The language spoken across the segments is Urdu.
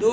2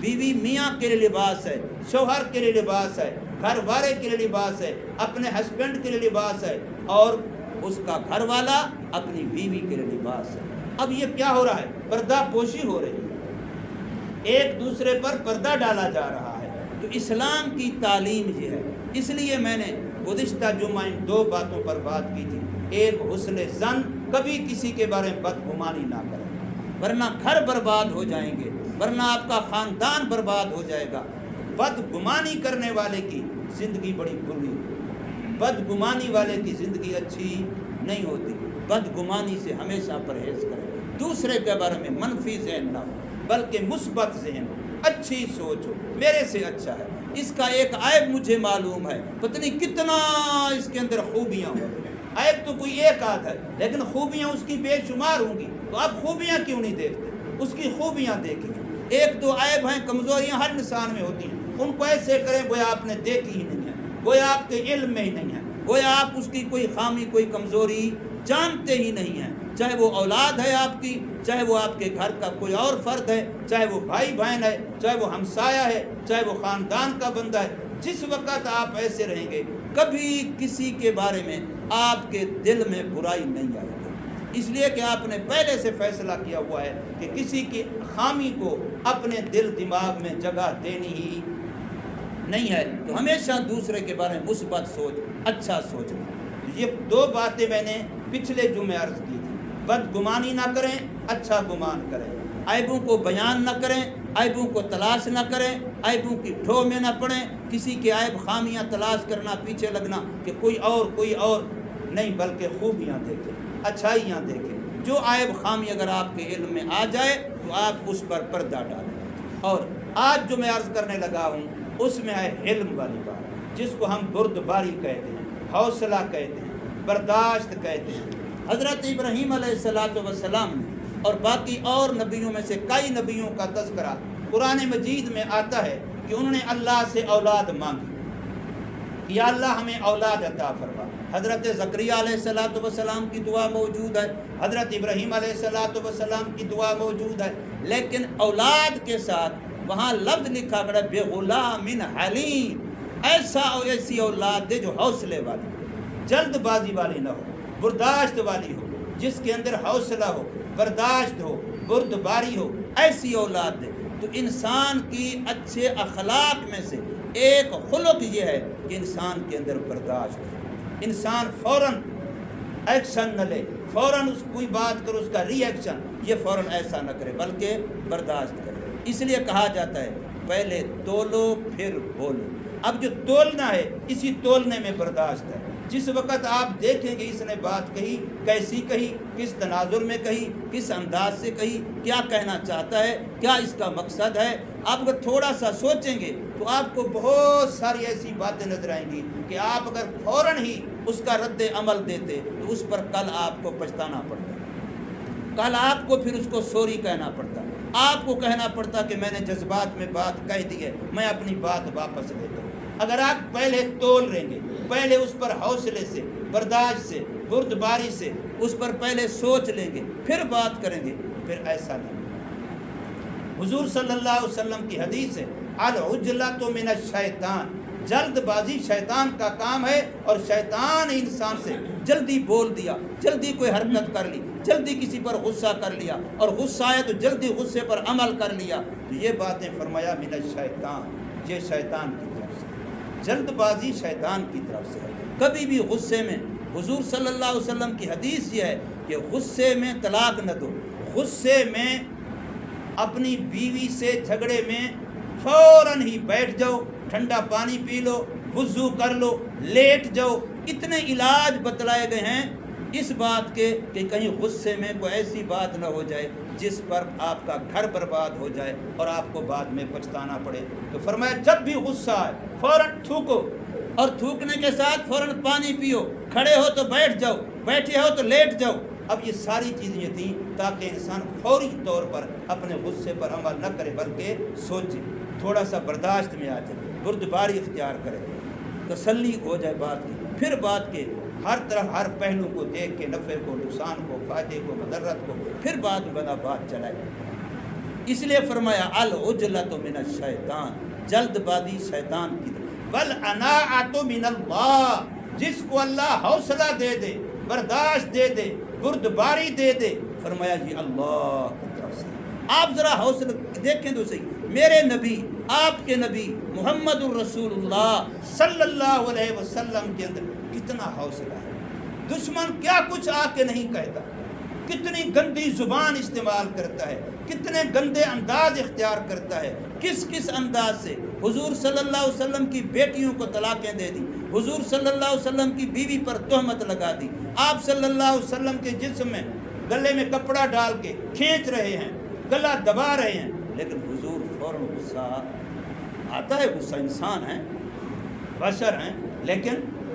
بیوی میاں کے لیے لباس ہے، شوہر کے لیے لباس ہے، گھر والے کے لیے لباس ہے، اپنے ہسبینڈ کے لیے لباس ہے، اور اس کا گھر والا اپنی بیوی کے لیے لباس ہے۔ اب یہ کیا ہو رہا ہے؟ پردہ پوشی ہو رہی ہے، ایک دوسرے پر پردہ ڈالا جا رہا ہے۔ تو اسلام کی تعلیم یہ ہے۔ اس لیے میں نے گزشتہ جمعہ ان دو باتوں پر بات کی تھی۔ ایک حسن ظن، کبھی کسی کے بارے میں بدگمانی نہ کریں، ورنہ گھر برباد ہو جائیں گے، ورنہ آپ کا خاندان برباد ہو جائے گا۔ بدگمانی کرنے والے کی زندگی بڑی بری ہوتی، بدگمانی والے کی زندگی اچھی نہیں ہوتی۔ بدگمانی سے ہمیشہ پرہیز کریں، دوسرے کے بارے میں منفی ذہن نہ ہو بلکہ مثبت ذہن ہو، اچھی سوچ ہو، میرے سے اچھا ہے، اس کا ایک عیب مجھے معلوم ہے، پتہ نہیں کتنا اس کے اندر خوبیاں ہوں۔ عیب تو کوئی ایک آدھ ہے، لیکن خوبیاں اس کی بے شمار ہوں گی، تو آپ خوبیاں کیوں نہیں دیکھتے؟ اس کی خوبیاں دیکھیں۔ ایک دو عیب ہیں، کمزوریاں ہر انسان میں ہوتی ہیں، ان کو ایسے کریں گویا آپ نے دیکھی ہی نہیں ہے، گویا آپ کے علم میں ہی نہیں ہے، گویا آپ اس کی کوئی خامی کوئی کمزوری جانتے ہی نہیں ہیں، چاہے وہ اولاد ہے آپ کی، چاہے وہ آپ کے گھر کا کوئی اور فرد ہے، چاہے وہ بھائی بہن ہے، چاہے وہ ہمسایہ ہے، چاہے وہ خاندان کا بندہ ہے۔ جس وقت آپ ایسے رہیں گے کبھی کسی کے بارے میں آپ کے دل میں برائی نہیں آئے گی، اس لیے کہ آپ نے پہلے سے فیصلہ کیا ہوا ہے کہ کسی کی خامی کو اپنے دل دماغ میں جگہ دینی ہی نہیں ہے، تو ہمیشہ دوسرے کے بارے میں مثبت سوچ، اچھا سوچنا۔ یہ دو باتیں میں نے پچھلے جمعے عرض کی تھی۔ بدگمانی نہ کریں، اچھا گمان کریں، عیبوں کو بیان نہ کریں، عیبوں کو تلاش نہ کریں، عیبوں کی ڈھو میں نہ پڑیں، کسی کے عیب خامیاں تلاش کرنا، پیچھے لگنا کہ کوئی اور نہیں، بلکہ خوبیاں دیکھیں، اچھائیاں دیکھیں۔ جو عیب خامی اگر آپ کے علم میں آ جائے تو آپ اس پر پردہ ڈالیں۔ اور آج جو میں عرض کرنے لگا ہوں اس میں ہے حلم والی بات، جس کو ہم بردباری کہتے ہیں، حوصلہ کہتے ہیں، برداشت کہتے ہیں۔ حضرت ابراہیم علیہ السلام نے اور باقی اور نبیوں میں سے کئی نبیوں کا تذکرہ قرآن مجید میں آتا ہے کہ انہوں نے اللہ سے اولاد مانگی، یا اللہ ہمیں اولاد عطا فرما۔ حضرت زکریا علیہ السلام کی دعا موجود ہے، حضرت ابراہیم علیہ السلام کی دعا موجود ہے، لیکن اولاد کے ساتھ وہاں لفظ لکھا گیا بے غلام حلیم، ایسی اولاد دے جو حوصلے والی، جلد بازی والی نہ ہو، برداشت والی ہو، جس کے اندر حوصلہ ہو، برداشت ہو، بردباری ہو، ایسی اولاد دے۔ تو انسان کی اچھے اخلاق میں سے ایک خلق یہ ہے کہ انسان کے اندر برداشت ہو، انسان فوراً ایکشن نہ لے، فوراً اس کوئی بات کرو اس کا ری ایکشن، یہ فوراً ایسا نہ کرے بلکہ برداشت کرے۔ اس لیے کہا جاتا ہے پہلے تولو پھر بولو۔ اب جو تولنا ہے اسی تولنے میں برداشت ہے۔ جس وقت آپ دیکھیں گے اس نے بات کہی، کیسی کہی، کس تناظر میں کہی، کس انداز سے کہی، کیا کہنا چاہتا ہے، کیا اس کا مقصد ہے، آپ اگر تھوڑا سا سوچیں گے تو آپ کو بہت ساری ایسی باتیں نظر آئیں گی کہ آپ اگر فوراً ہی اس کا رد عمل دیتے تو اس پر کل آپ کو پچھتانا پڑتا، کل آپ کو پھر اس کو سوری کہنا پڑتا، آپ کو کہنا پڑتا کہ میں نے جذبات میں بات کہہ دی ہے، میں اپنی بات واپس لیتا ہوں۔ اگر آپ پہلے تول لیں گے، پہلے اس پر حوصلے سے، برداشت سے، بردباری سے اس پر پہلے سوچ لیں گے، پھر بات کریں گے، پھر ایسا نہیں۔ حضور صلی اللہ علیہ وسلم کی حدیث ہے العجلۃ من الشیطان، جلد بازی شیطان کا کام ہے، اور شیطان انسان سے جلدی بول دیا، جلدی کوئی حرکت کر لی، جلدی کسی پر غصہ کر لیا، اور غصہ آیا تو جلدی غصے پر عمل کر لیا، تو یہ باتیں فرمایا من الشیطان، یہ شیطان کی طرف سے، جلد بازی شیطان کی طرف سے ہے۔ کبھی بھی غصے میں، حضور صلی اللہ علیہ وسلم کی حدیث یہ ہے کہ غصے میں طلاق نہ دو، غصے میں اپنی بیوی سے جھگڑے میں فوراً ہی بیٹھ جاؤ، ٹھنڈا پانی پی لو، وضو کر لو، لیٹ جاؤ۔ اتنے علاج بتلائے گئے ہیں اس بات کے کہ کہیں غصے میں کوئی ایسی بات نہ ہو جائے جس پر آپ کا گھر برباد ہو جائے اور آپ کو بعد میں پچھتانا پڑے۔ تو فرمایا جب بھی غصہ آئے فوراً تھوکو، اور تھوکنے کے ساتھ فوراً پانی پیو، کھڑے ہو تو بیٹھ جاؤ، بیٹھے ہو تو لیٹ جاؤ۔ اب یہ ساری چیزیں یہ تھیں تاکہ انسان فوری طور پر اپنے غصے پر عمل نہ کرے بلکہ سوچے، تھوڑا سا برداشت میں آ جائے، بردباری اختیار کرے، تسلی ہو جائے بات کی، پھر بات کے ہر طرف ہر پہلو کو دیکھ کے، نفع کو، نقصان کو، فائدے کو، مضرت کو، پھر بات بنا بات چلائے۔ اس لیے فرمایا العجلۃ من الشیطان، جلد بازی شیطان کی طرف، والعناعۃ من اللہ، جس کو اللہ حوصلہ دے دے، برداشت دے دے، بردباری دے دے، فرمایا یہ اللہ کی طرف سے۔ آپ ذرا حوصلہ دیکھیں تو صحیح، میرے نبی، آپ کے نبی محمد الرسول اللہ صلی اللہ علیہ وسلم کے اندر کتنا حوصلہ ہے۔ دشمن کیا کچھ آ کے نہیں کہتا، کتنی گندی زبان استعمال کرتا ہے، کتنے گندے انداز اختیار کرتا ہے، کس کس انداز سے حضور صلی اللہ علیہ وسلم کی بیٹیوں کو طلاقیں دے دی، حضور صلی اللہ علیہ وسلم کی بیوی پر تہمت لگا دی، آپ صلی اللہ علیہ وسلم کے جسم میں گلے میں کپڑا ڈال کے کھینچ رہے ہیں، گلا دبا رہے ہیں، لیکن حضور فوراً غصہ آتا ہے، غصہ انسان ہیں، بشر ہیں، لیکن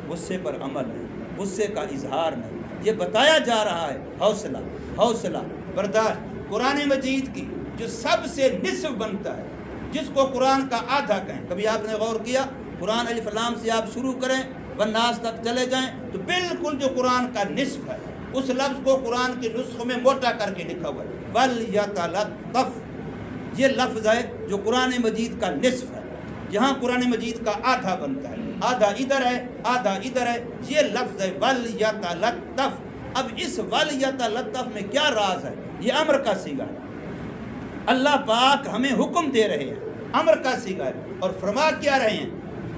غصے پر عمل نہیں، غصے کا اظہار نہیں۔ یہ بتایا جا رہا ہے حوصلہ، حوصلہ، برداشت۔ قرآن مجید کی جو سب سے نصف بنتا ہے، جس کو قرآن کا آدھا کہیں، کبھی آپ نے غور کیا؟ قرآن الف لام سے آپ شروع کریں والناس تک چلے جائیں تو بالکل جو قرآن کا نصف ہے، اس لفظ کو قرآن کے نسخوں میں موٹا کر کے لکھا ہوا ہے، وَلْيَتَلَطَّفْ، یہ لفظ ہے جو قرآن مجید کا نصف ہے، جہاں قرآن مجید کا آدھا بنتا ہے، آدھا ادھر ہے، آدھا ادھر ہے، یہ لفظ ہے وَلْيَتَلَطَّفْ۔ اب اس وَلْيَتَلَطَّفْ میں کیا راز ہے؟ یہ امر کا صیغہ ہے، اللہ پاک ہمیں حکم دے رہے ہیں، امر کا صیغہ ہے، اور فرما کیا رہے ہیں؟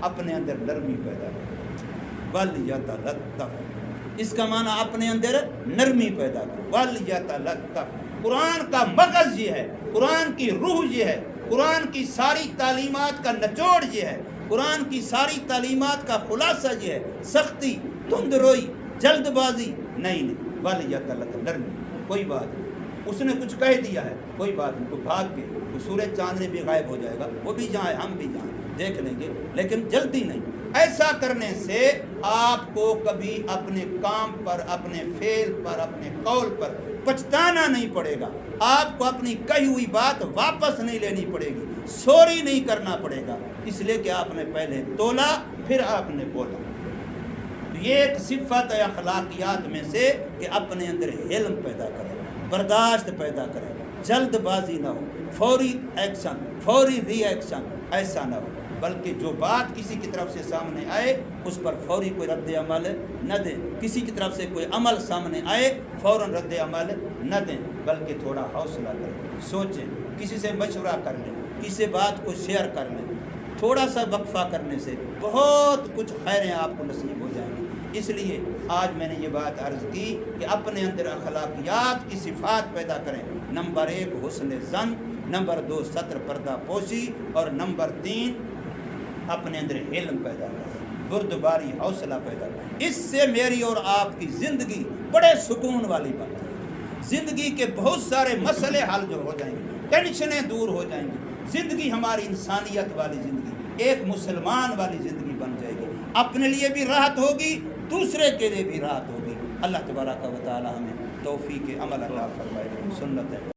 اپنے اندر نرمی پیدا کرو، وَلْيَتَلَطَّفْ، اس کا معنی اپنے اندر نرمی پیدا کرو، وَلْيَتَلَطَّفْ۔ قرآن کا مغز یہ ہے، قرآن کی روح یہ ہے، قرآن کی ساری تعلیمات کا نچوڑ یہ ہے، قرآن کی ساری تعلیمات کا خلاصہ یہ ہے، سختی، تند روئی، جلد بازی نہیں، وَلْيَتَلَطَّفْ، نرمی، کوئی بات نہیں، اس نے کچھ کہہ دیا ہے، کوئی بات نہیں، تو بھاگ کے تو سورج چاندنی بھی غائب ہو جائے گا، وہ بھی جائیں ہم بھی جائیں، دیکھ لیں گے، لیکن جلدی نہیں۔ ایسا کرنے سے آپ کو کبھی اپنے کام پر، اپنے فعل پر، اپنے قول پر پچھتانا نہیں پڑے گا، آپ کو اپنی کہی ہوئی بات واپس نہیں لینی پڑے گی، سوری نہیں کرنا پڑے گا، اس لیے کہ آپ نے پہلے تولا پھر آپ نے بولا۔ یہ ایک صفت ہے اخلاقیات میں سے کہ اپنے اندر علم پیدا کرے، برداشت پیدا کرے، جلد بازی نہ ہو، فوری ایکشن، فوری ری ایکشن ایسا نہ ہو، بلکہ جو بات کسی کی طرف سے سامنے آئے اس پر فوری کوئی رد عمل نہ دیں، کسی کی طرف سے کوئی عمل سامنے آئے فوراً رد عمل نہ دیں، بلکہ تھوڑا حوصلہ کریں، سوچیں، کسی سے مشورہ کر لیں، کسی بات کو شیئر کر لیں، تھوڑا سا وقفہ کرنے سے بہت کچھ خیریں آپ کو نصیب ہو جائیں گی۔ اس لیے آج میں نے یہ بات عرض کی کہ اپنے اندر اخلاقیات کی صفات پیدا کریں۔ نمبر 1 حسن ظن، نمبر 2 ستر پردہ پوشی، اور نمبر 3 اپنے اندر علم پیدا کریں، بردباری، حوصلہ پیدا کریں۔ اس سے میری اور آپ کی زندگی بڑے سکون والی بن جائے گی، زندگی کے بہت سارے مسئلے حل جو ہو جائیں گے، ٹینشنیں دور ہو جائیں گی، زندگی ہماری انسانیت والی زندگی، ایک مسلمان والی زندگی بن جائے گی، اپنے لیے بھی راحت ہوگی، دوسرے کے لیے بھی راحت ہوگی۔ اللہ تبارک و تعالی ہمیں توفیق عمل عطا فرمائے، سنت ہے۔